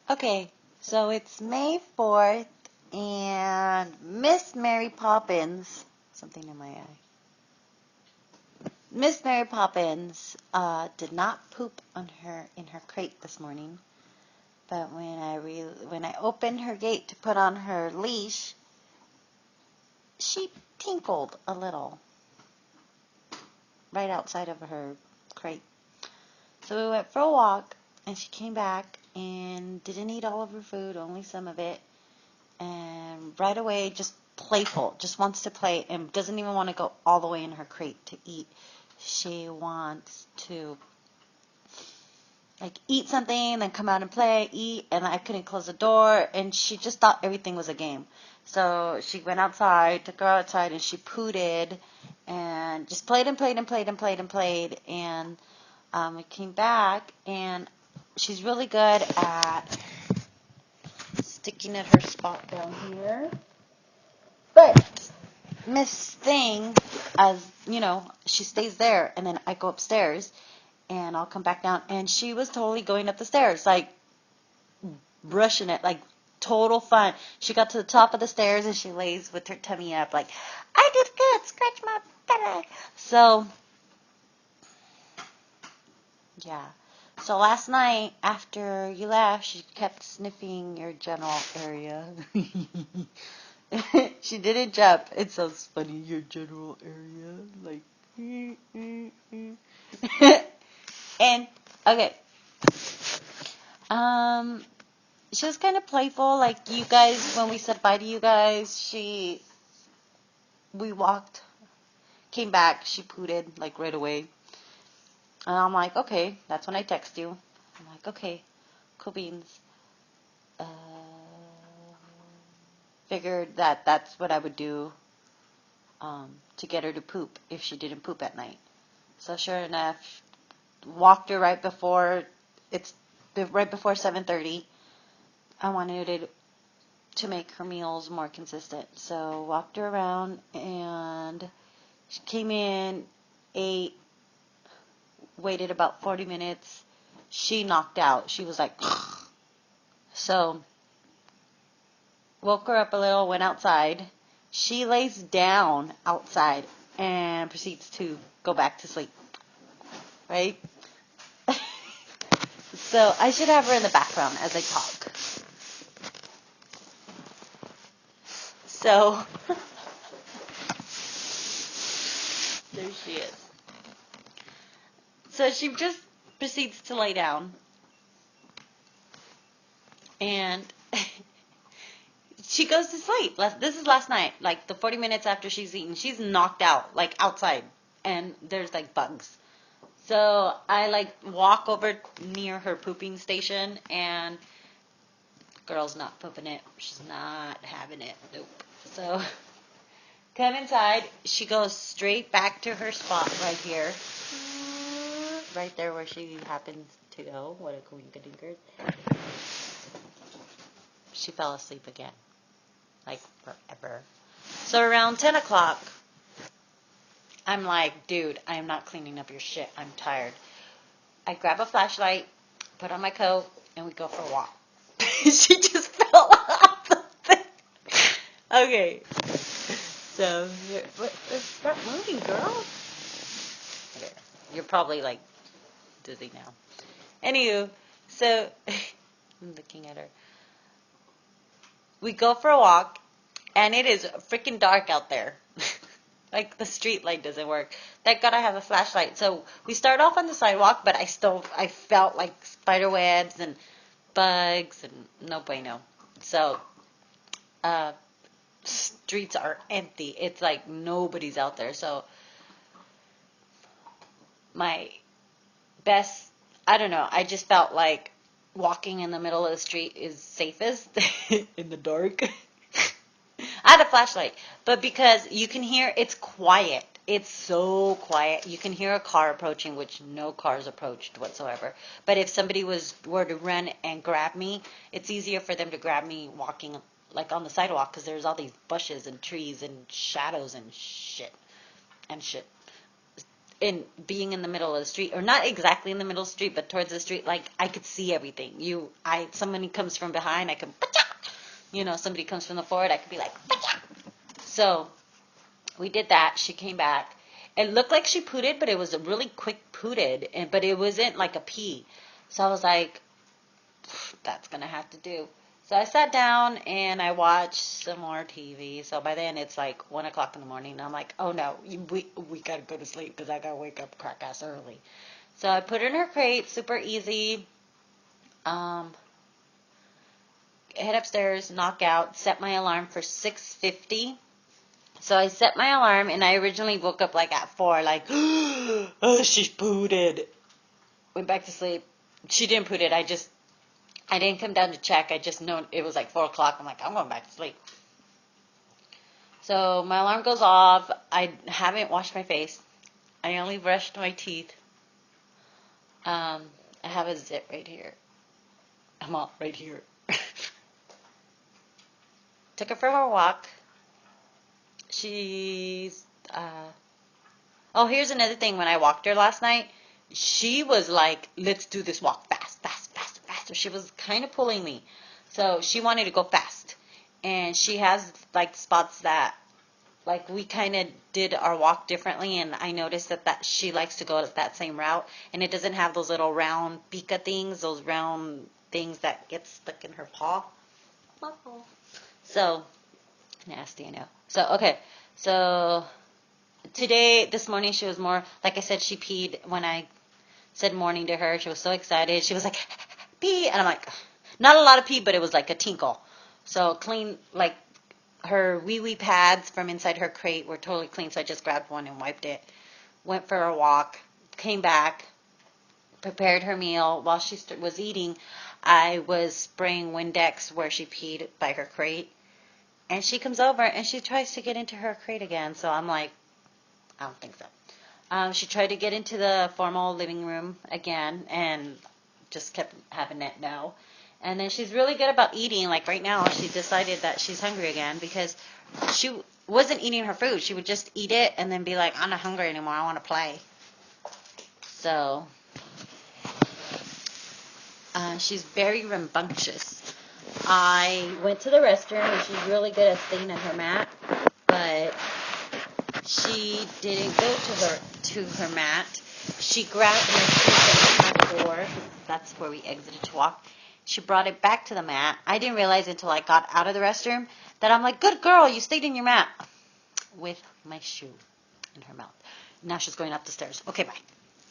Okay, so it's May 4th, and Miss Mary Poppins, something in my eye. Miss Mary Poppins did not poop on her in her crate this morning, but when I opened her gate to put on her leash, she tinkled a little right outside of her crate. So we went for a walk, and she came back and didn't eat all of her food, only some of it. And right away, just playful, just wants to play and doesn't even want to go all the way in her crate to eat. She wants to eat something, then come out and play, eat, and I couldn't close the door, and she just thought everything was a game. So she went outside, took her outside, and she pooted and just played and played and played and played and played. And we came back, and she's really good at sticking at her spot down here. But Miss Thing, as you know, she stays there, and then I go upstairs, and I'll come back down, and she was totally going up the stairs, brushing it, total fun. She got to the top of the stairs, and she lays with her tummy up, I did good, scratch my belly. So, yeah. So last night, after you left, she kept sniffing your general area. She didn't jump. It sounds funny, your general area. And, okay. Um, she was kind of playful. Like, you guys, when we said bye to you guys, we walked, came back, she pooted, right away. And I'm like, okay, that's when I text you. I'm like, okay, cool beans. Uh, Figured that that's what I would do to get her to poop if she didn't poop at night. So sure enough, walked her right before 7:30. I wanted it to make her meals more consistent. So walked her around, and she came in, ate, waited about 40 minutes. She knocked out. She was like, so woke her up a little, went outside. She lays down outside and proceeds to go back to sleep. Right? So I should have her in the background as I talk. So there she is. So she just proceeds to lay down, and she goes to sleep. This is last night, the 40 minutes after she's eaten. She's knocked out, outside, and there's bugs. So I walk over near her pooping station, and girl's not pooping it. She's not having it. Nope. So come inside. She goes straight back to her spot right here. Right there where she happens to go. What a coinkadinkers. She fell asleep again. Forever. So around 10 o'clock, I'm like, dude, I am not cleaning up your shit. I'm tired. I grab a flashlight, put on my coat, and we go for a walk. She just fell off the thing. Okay. So, start moving, girl. Okay. You're probably, dizzy now. Anywho, so, I'm looking at her. We go for a walk, and it is freaking dark out there. The street light doesn't work. Thank God I have a flashlight. So we start off on the sidewalk, but I felt like spider webs and bugs and no bueno. So, streets are empty. It's like nobody's out there. So my best, I don't know, I just felt like walking in the middle of the street is safest in the dark. I had a flashlight, but because you can hear, it's quiet. It's so quiet. You can hear a car approaching, which no cars approached whatsoever. But if somebody were to run and grab me, it's easier for them to grab me walking on the sidewalk because there's all these bushes and trees and shadows and shit. in being in the middle of the street, or not exactly in the middle of the street, but towards the street, like I could see everything. Somebody comes from behind, I could, somebody comes from the forward, I could be like, so we did that. She came back. It looked like she pooted, but it was a really quick pooted, but it wasn't like a pee. So I was like, that's gonna have to do. So I sat down and I watched some more TV. So by then it's like 1 o'clock in the morning. And I'm like, oh no, we gotta go to sleep because I gotta wake up crack ass early. So I put her in her crate, super easy. Head upstairs, knock out, set my alarm for 6:50. So I set my alarm, and I originally woke up like at 4, like, oh, she pooted. Went back to sleep. She didn't poot it. I didn't come down to check. I just know it was like 4 o'clock. I'm like, I'm going back to sleep. So my alarm goes off. I haven't washed my face. I only brushed my teeth. I have a zit right here. I'm all right here. Took her for her walk. She's, oh, here's another thing. When I walked her last night, she was like, let's do this walk fast, fast, fast, faster. She was kind of pulling me. So she wanted to go fast. And she has like spots that, like we kind of did our walk differently. And I noticed that she likes to go that same route. And it doesn't have those little round pica things, those round things that get stuck in her paw. So, nasty, I know. So, okay. So, this morning, she was more, like I said, she peed when I said morning to her. She was so excited. She was like, pee. And I'm like, not a lot of pee, but it was like a tinkle. So, clean, like, her wee-wee pads from inside her crate were totally clean. So, I just grabbed one and wiped it. Went for a walk. Came back. Prepared her meal. While she was eating, I was spraying Windex where she peed by her crate. And she comes over and she tries to get into her crate again. So I'm like, I don't think so. She tried to get into the formal living room again and just kept having it no. And then she's really good about eating. Like right now, she decided that she's hungry again because she wasn't eating her food. She would just eat it and then be like, I'm not hungry anymore. I want to play. So she's very rambunctious. I went to the restroom, and she's really good at staying on her mat, but she didn't go to her mat. She grabbed my shoe from the front door. That's where we exited to walk. She brought it back to the mat. I didn't realize until I got out of the restroom that I'm like, good girl, you stayed in your mat, with my shoe in her mouth. Now she's going up the stairs. Okay, bye.